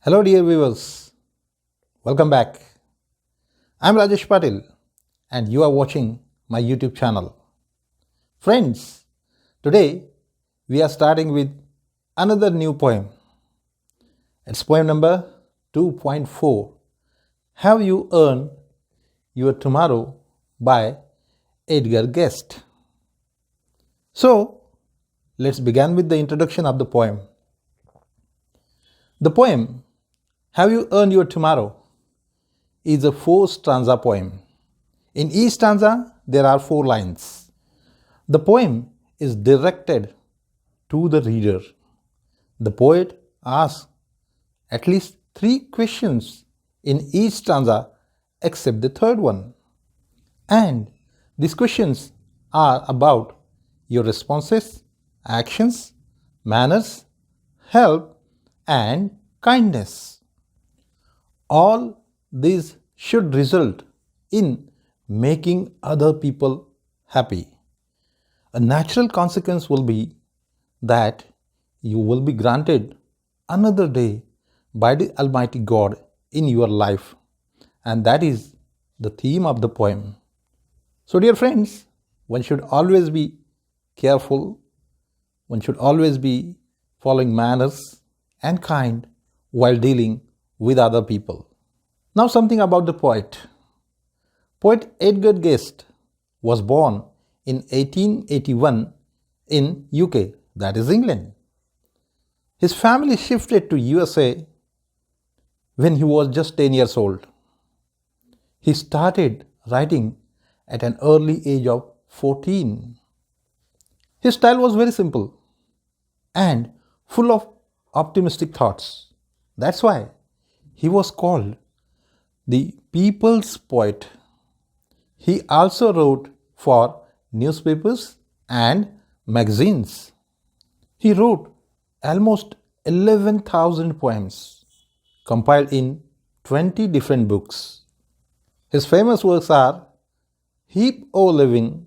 Hello, dear viewers. Welcome back. I'm Rajesh Patil, and you are watching my YouTube channel. Friends, today we are starting with another new poem. It's poem number 2.4 Have You Earned Your Tomorrow by Edgar Guest. So, let's begin with the introduction of the poem. The poem Have You Earned Your Tomorrow is a 4-stanza poem. In each stanza, there are 4 lines. The poem is directed to the reader. The poet asks at least 3 questions in each stanza except the third one. And these questions are about your responses, actions, manners, help, and kindness. All these should result in making other people happy. A natural consequence will be that you will be granted another day by the Almighty God in your life, and that is the theme of the poem. So, dear friends, one should always be careful, one should always be following manners and kind while dealing with other people. Now, something about the poet. Poet Edgar Guest was born in 1881 in UK, that is England. His family shifted to USA when he was just 10 years old. He started writing at an early age of 14. His style was very simple and full of optimistic thoughts. That's why he was called the people's poet. He also wrote for newspapers and magazines. He wrote almost 11,000 poems compiled in 20 different books. His famous works are Heap O' Living,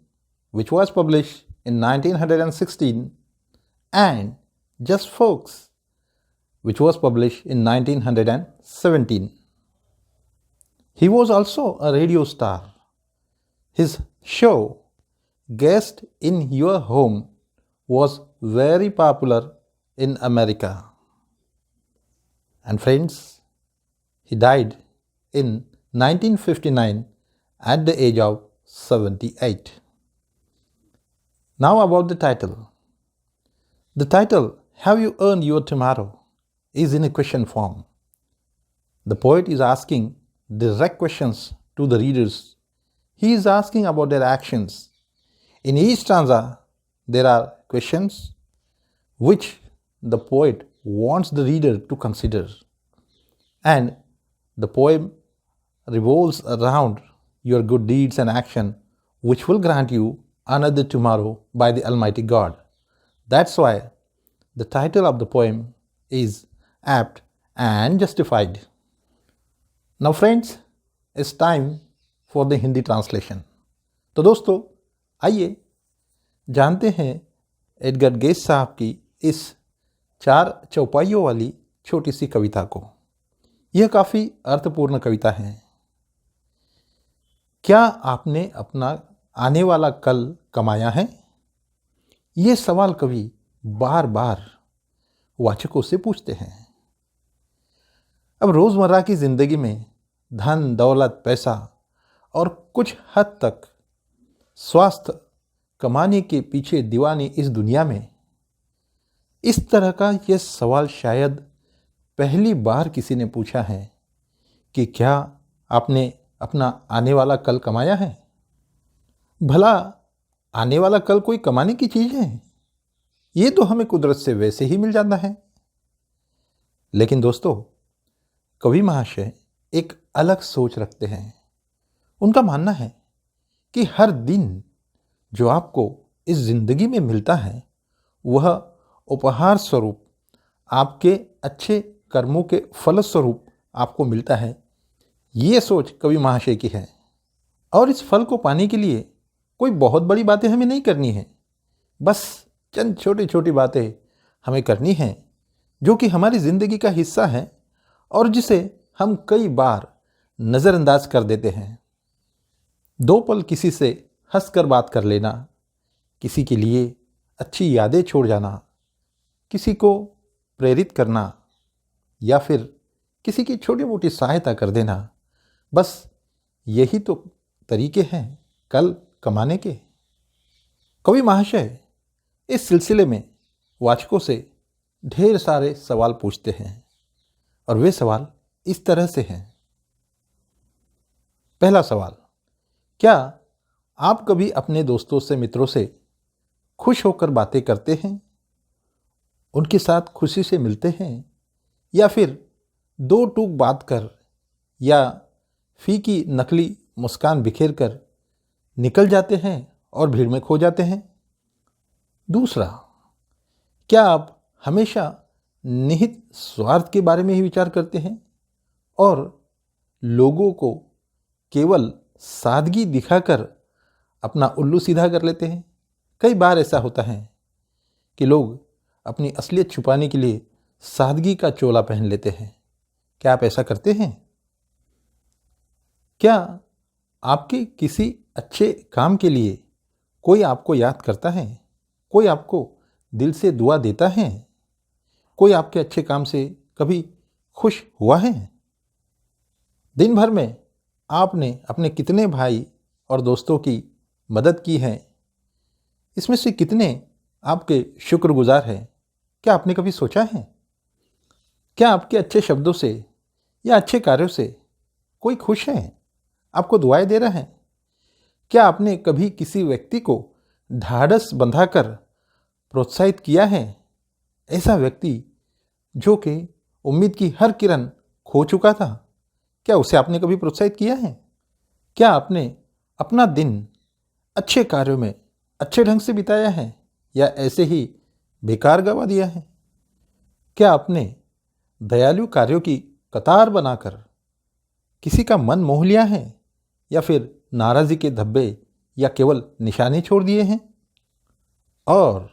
which was published in 1916, and Just Folks, which was published in 1917. He was also a radio star. His show, Guest in Your Home, was very popular in America. And friends, he died in 1959 at the age of 78. Now about the title. The title, Have You Earned Your Tomorrow, is in a question form. The poet is asking direct questions to the readers. He is asking about their actions. In each stanza, there are questions which the poet wants the reader to consider. And the poem revolves around your good deeds and action, which will grant you another tomorrow by the Almighty God. That's why the title of the poem is apt and justified. Now friends, it's time for the Hindi translation. तो दोस्तों, आइए जानते हैं Edgar guest साहब की इस 4 चौपाइयों वाली छोटी सी कविता को। यह काफ़ी अर्थपूर्ण कविता है। क्या आपने अपना आने वाला कल कमाया है? ये सवाल कवि बार बार वाचकों से पूछते हैं। अब रोज़मर्रा की ज़िंदगी में धन, दौलत, पैसा और कुछ हद तक स्वास्थ्य कमाने के पीछे दीवानी इस दुनिया में इस तरह का यह सवाल शायद पहली बार किसी ने पूछा है कि क्या आपने अपना आने वाला कल कमाया है? भला आने वाला कल कोई कमाने की चीज़ है? ये तो हमें कुदरत से वैसे ही मिल जाता है। लेकिन दोस्तों, कवि महाशय एक अलग सोच रखते हैं। उनका मानना है कि हर दिन जो आपको इस ज़िंदगी में मिलता है वह उपहार स्वरूप आपके अच्छे कर्मों के फलस्वरूप आपको मिलता है। ये सोच कवि महाशय की है। और इस फल को पाने के लिए कोई बहुत बड़ी बातें हमें नहीं करनी है। बस चंद छोटी छोटी बातें हमें करनी हैं जो कि हमारी ज़िंदगी का हिस्सा है और जिसे हम कई बार नज़रअंदाज कर देते हैं। 2 पल किसी से हंसकर बात कर लेना, किसी के लिए अच्छी यादें छोड़ जाना, किसी को प्रेरित करना या फिर किसी की छोटी मोटी सहायता कर देना, बस यही तो तरीके हैं कल कमाने के। कवि महाशय इस सिलसिले में वाचकों से ढेर सारे सवाल पूछते हैं और वे सवाल इस तरह से हैं। पहला सवाल, क्या आप कभी अपने दोस्तों से, मित्रों से खुश होकर बातें करते हैं, उनके साथ खुशी से मिलते हैं, या फिर 2 टूक बात कर या फीकी नकली मुस्कान बिखेर कर निकल जाते हैं और भीड़ में खो जाते हैं? दूसरा, क्या आप हमेशा निहित स्वार्थ के बारे में ही विचार करते हैं और लोगों को केवल सादगी दिखाकर अपना उल्लू सीधा कर लेते हैं? कई बार ऐसा होता है कि लोग अपनी असलियत छुपाने के लिए सादगी का चोला पहन लेते हैं। क्या आप ऐसा करते हैं? क्या आपके किसी अच्छे काम के लिए कोई आपको याद करता है? कोई आपको दिल से दुआ देता है? कोई आपके अच्छे काम से कभी खुश हुआ है? दिन भर में आपने अपने कितने भाई और दोस्तों की मदद की है? इसमें से कितने आपके शुक्रगुजार हैं? क्या आपने कभी सोचा है? क्या आपके अच्छे शब्दों से या अच्छे कार्यों से कोई खुश है, आपको दुआएं दे रहा है? क्या आपने कभी किसी व्यक्ति को ढाढ़स बंधाकर प्रोत्साहित किया है? ऐसा व्यक्ति जो कि उम्मीद की हर किरण खो चुका था, क्या उसे आपने कभी प्रोत्साहित किया है? क्या आपने अपना दिन अच्छे कार्यों में अच्छे ढंग से बिताया है या ऐसे ही बेकार गवा दिया है? क्या आपने दयालु कार्यों की कतार बनाकर किसी का मन मोह लिया है या फिर नाराज़ी के धब्बे या केवल निशाने छोड़ दिए हैं? और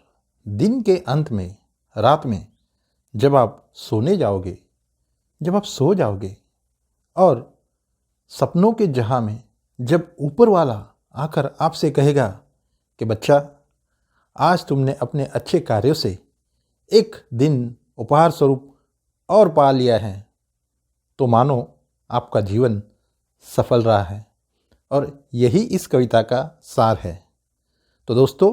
दिन के अंत में, रात में, जब आप सोने जाओगे, जब आप सो जाओगे और सपनों के जहां में जब ऊपर वाला आकर आपसे कहेगा कि बच्चा, आज तुमने अपने अच्छे कार्यों से एक दिन उपहार स्वरूप और पा लिया है, तो मानो आपका जीवन सफल रहा है। और यही इस कविता का सार है। तो दोस्तों,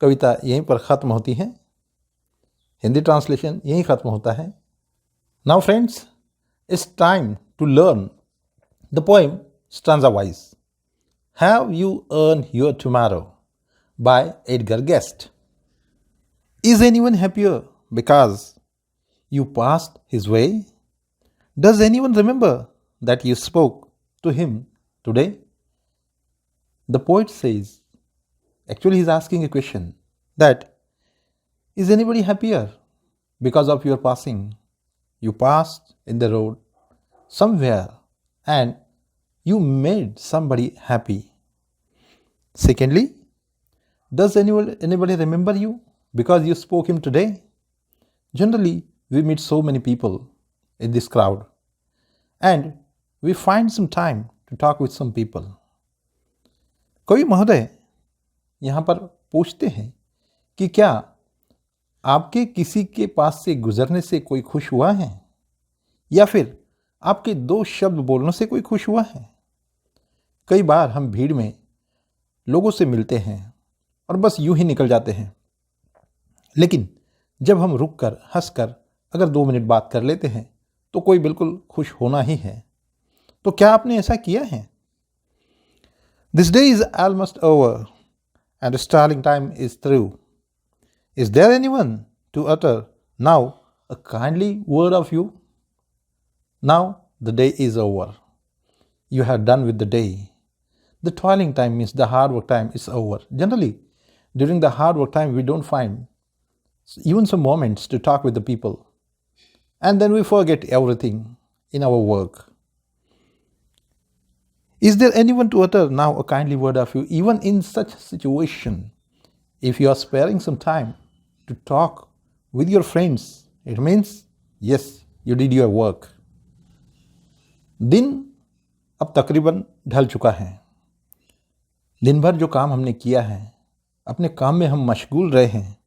कविता यहीं पर ख़त्म होती है, हिंदी ट्रांसलेशन यहीं ख़त्म होता है। Now friends, it's time to learn the poem stanza wise. Have you earned your tomorrow by Edgar Guest. Is anyone happier because you passed his way? Does anyone remember that you spoke to him today? The poet says, actually he's asking a question, that is anybody happier because of your passing? You passed in the road somewhere and you made somebody happy. Secondly, does anybody remember you because you spoke him today? Generally, we meet so many people in this crowd and we find some time to talk with some people. कवि महोदय यहाँ पर पूछते हैं कि क्या आपके किसी के पास से गुजरने से कोई खुश हुआ है या फिर आपके 2 शब्द बोलने से कोई खुश हुआ है? कई बार हम भीड़ में लोगों से मिलते हैं और बस यूं ही निकल जाते हैं, लेकिन जब हम रुक कर, हंस कर अगर 2 मिनट बात कर लेते हैं तो कोई बिल्कुल खुश होना ही है। तो क्या आपने ऐसा किया है? This day is almost over and the starting time is through. Is there anyone to utter now a kindly word of you? Now the day is over. You have done with the day. The toiling time means the hard work time is over. Generally, during the hard work time, we don't find even some moments to talk with the people. And then we forget everything in our work. Is there anyone to utter now a kindly word of you? Even in such situation, if you are sparing some time to talk with your friends, it means, yes, you did your work. दिन अब तकरीबन ढल चुका है। दिन भर जो काम हमने किया है, अपने काम में हम मशगूल रहे हैं,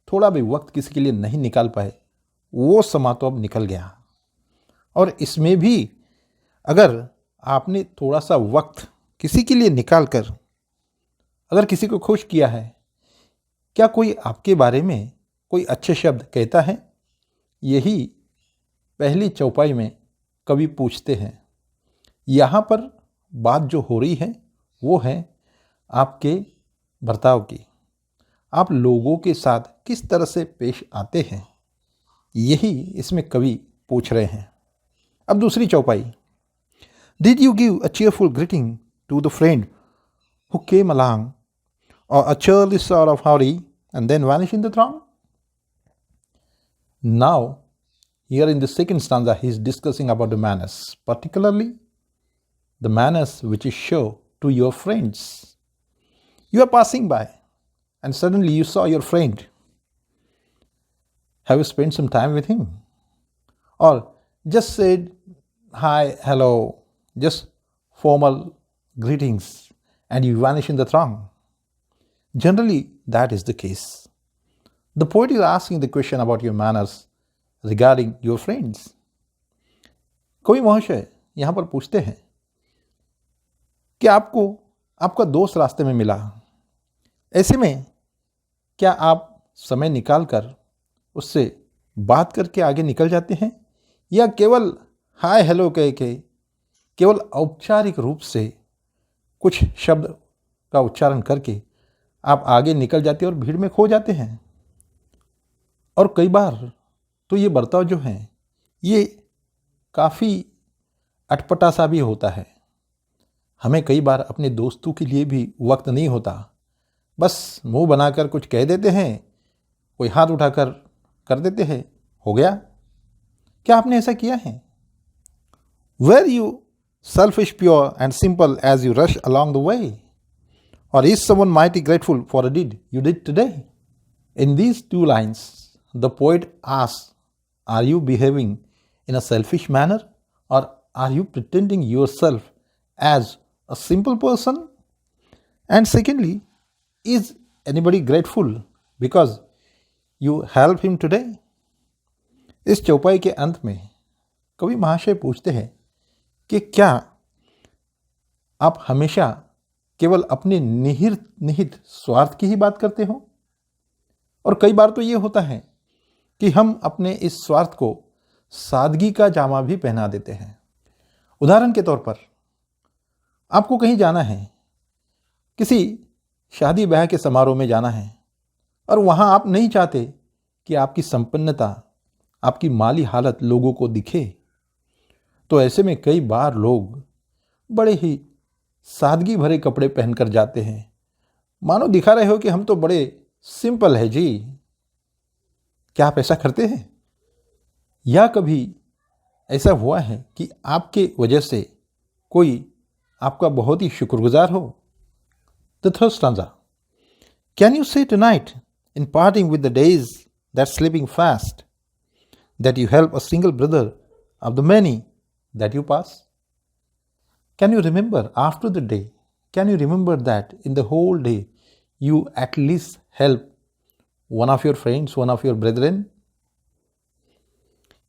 थोड़ा भी वक्त किसी के लिए नहीं निकाल पाए, वो समा तो अब निकल गया। और इसमें भी अगर आपने थोड़ा सा वक्त किसी के लिए निकाल कर अगर किसी को खुश किया है, क्या कोई आपके बारे में कोई अच्छे शब्द कहता है? यही पहली चौपाई में कवि पूछते हैं। यहाँ पर बात जो हो रही है वो है आपके बर्ताव की। आप लोगों के साथ किस तरह से पेश आते हैं, यही इसमें कवि पूछ रहे हैं। अब दूसरी चौपाई। Did you give a cheerful greeting to the friend who came along, or a cheerly sort of howdy and then vanish in the throng? Now, here in the second stanza, he is discussing about the manners, particularly the manners which is shown to your friends. You are passing by and suddenly you saw your friend. Have you spent some time with him? Or just said hi, hello, just formal greetings and you vanish in the throng? Generally, that is the case. The poet is asking the question about your manners regarding your friends. कवि महाशय यहाँ पर पूछते हैं कि आपको आपका दोस्त रास्ते में मिला, ऐसे में क्या आप समय निकाल कर उससे बात करके आगे निकल जाते हैं, या केवल हाय हेलो कह के केवल औपचारिक रूप से कुछ शब्द का उच्चारण करके आप आगे निकल जाते हैं और भीड़ में खो जाते हैं? और कई बार तो ये बर्ताव जो है ये काफ़ी अटपटा सा भी होता है। हमें कई बार अपने दोस्तों के लिए भी वक्त नहीं होता, बस मुंह बनाकर कुछ कह देते हैं, कोई हाथ उठाकर कर देते हैं, हो गया। क्या आपने ऐसा किया है? Were you selfish, pure and simple as you rush along the way? Or is someone mighty grateful for a deed you did today? In these two lines, the poet asks, are you behaving in a selfish manner, or are you pretending yourself as a simple person? And secondly, is anybody grateful because you help him today? इस चौपाई के अंत में कवि महाशय पूछते हैं कि क्या आप हमेशा केवल अपने निहित स्वार्थ की ही बात करते हो? और कई बार तो ये होता है कि हम अपने इस स्वार्थ को सादगी का जामा भी पहना देते हैं। उदाहरण के तौर पर, आपको कहीं जाना है, किसी शादी ब्याह के समारोह में जाना है, और वहाँ आप नहीं चाहते कि आपकी संपन्नता, आपकी माली हालत लोगों को दिखे। तो ऐसे में कई बार लोग बड़े ही सादगी भरे कपड़े पहनकर जाते हैं, मानो दिखा रहे हो कि हम तो बड़े सिंपल है जी। क्या आप ऐसा करते हैं? या कभी ऐसा हुआ है कि आपके वजह से कोई आपका बहुत ही शुक्रगुजार हो? The third stanza. Can you say tonight, in parting with the days that's slipping fast, that you help a single brother of the many that you pass? Can you remember after the day, can you remember that in the whole day you at least help one of your friends, one of your brethren?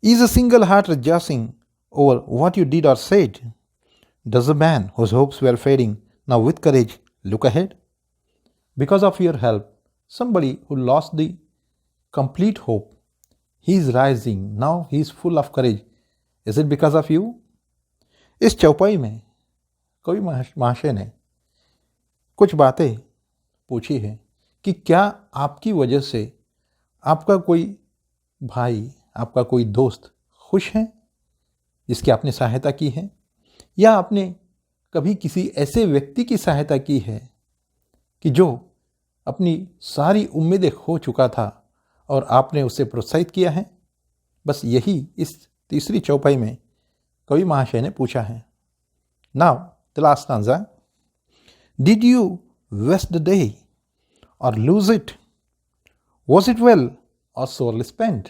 Is a single heart rejoicing over what you did or said? Does a man whose hopes were fading now with courage look ahead? Because of your help, somebody who lost the complete hope, he is rising, now he is full of courage. Is it because of you? इस चौपाई में कवि महाशय ने कुछ बातें पूछी हैं कि क्या आपकी वजह से आपका कोई भाई, आपका कोई दोस्त खुश है जिसकी आपने सहायता की है, या आपने कभी किसी ऐसे व्यक्ति की सहायता की है कि जो अपनी सारी उम्मीदें खो चुका था और आपने उसे प्रोत्साहित किया है? बस यही इस तीसरी चौपाई में कवि महाशय ने पूछा है। Now the last stanza. Did you waste the day or lose it? Was it well or sorely spent?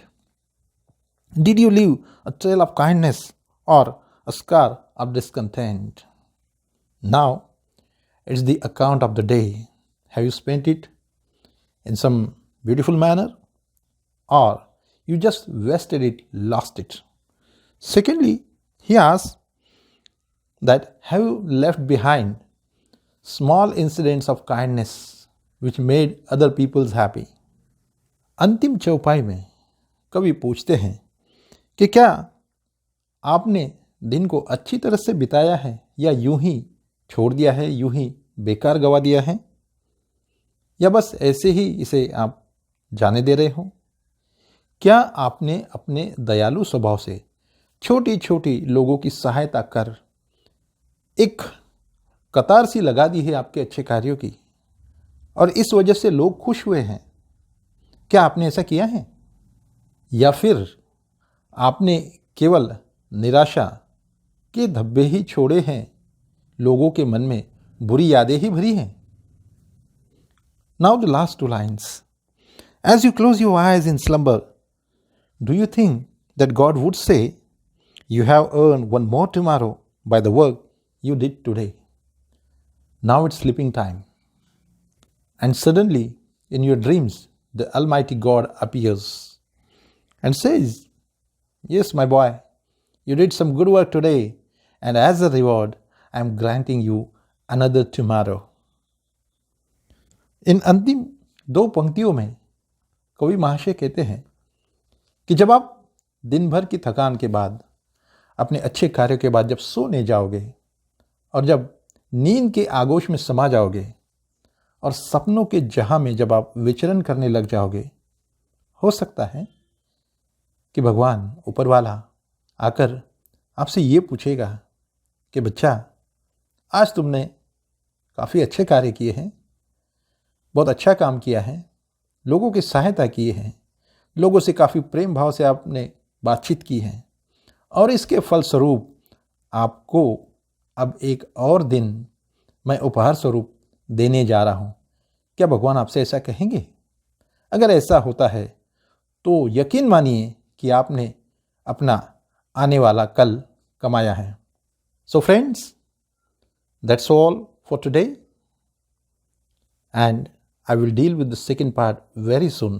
Did you leave a trail of kindness or a scar of discontent? Now, it's the account of the day. Have you spent it in some beautiful manner, or you just wasted it, lost it? Secondly, he asks that have you left behind small incidents of kindness which made other people's happy? अंतिम चौपाई में कवि पूछते हैं कि क्या आपने दिन को अच्छी तरह से बिताया है या यूं ही छोड़ दिया है, यूं ही बेकार गवा दिया है, या बस ऐसे ही इसे आप जाने दे रहे हो? क्या आपने अपने दयालु स्वभाव से छोटी छोटी लोगों की सहायता कर एक कतार सी लगा दी है आपके अच्छे कार्यों की, और इस वजह से लोग खुश हुए हैं? क्या आपने ऐसा किया है? या फिर आपने केवल निराशा के धब्बे ही छोड़े हैं, लोगों के मन में बुरी यादें ही भरी हैं? Now the last two lines. As you close your eyes in slumber, do you think that God would say, you have earned one more tomorrow by the work you did today? Now it's sleeping time. And suddenly, in your dreams, the Almighty God appears and says, yes, my boy, you did some good work today, and as a reward, I am granting you another tomorrow. इन अंतिम दो पंक्तियों में कवि महाशय कहते हैं कि जब आप दिन भर की थकान के बाद, अपने अच्छे कार्यों के बाद जब सोने जाओगे और जब नींद के आगोश में समा जाओगे और सपनों के जहां में जब आप विचरण करने लग जाओगे, हो सकता है कि भगवान ऊपर वाला आकर आपसे ये पूछेगा कि बच्चा, आज तुमने काफ़ी अच्छे कार्य किए हैं, बहुत अच्छा काम किया है, लोगों की सहायता की है, लोगों से काफ़ी प्रेम भाव से आपने बातचीत की है, और इसके फलस्वरूप आपको अब एक और दिन मैं उपहार स्वरूप देने जा रहा हूँ। क्या भगवान आपसे ऐसा कहेंगे? अगर ऐसा होता है तो यकीन मानिए कि आपने अपना आने वाला कल कमाया है। So friends, that's all for today, and I will deal with the second part very soon.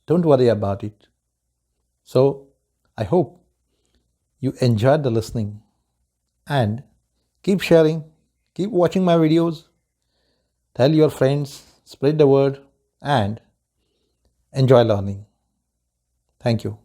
Don't worry about it. So, I hope you enjoyed the listening, and keep sharing, keep watching my videos, tell your friends, spread the word, and enjoy learning. Thank you.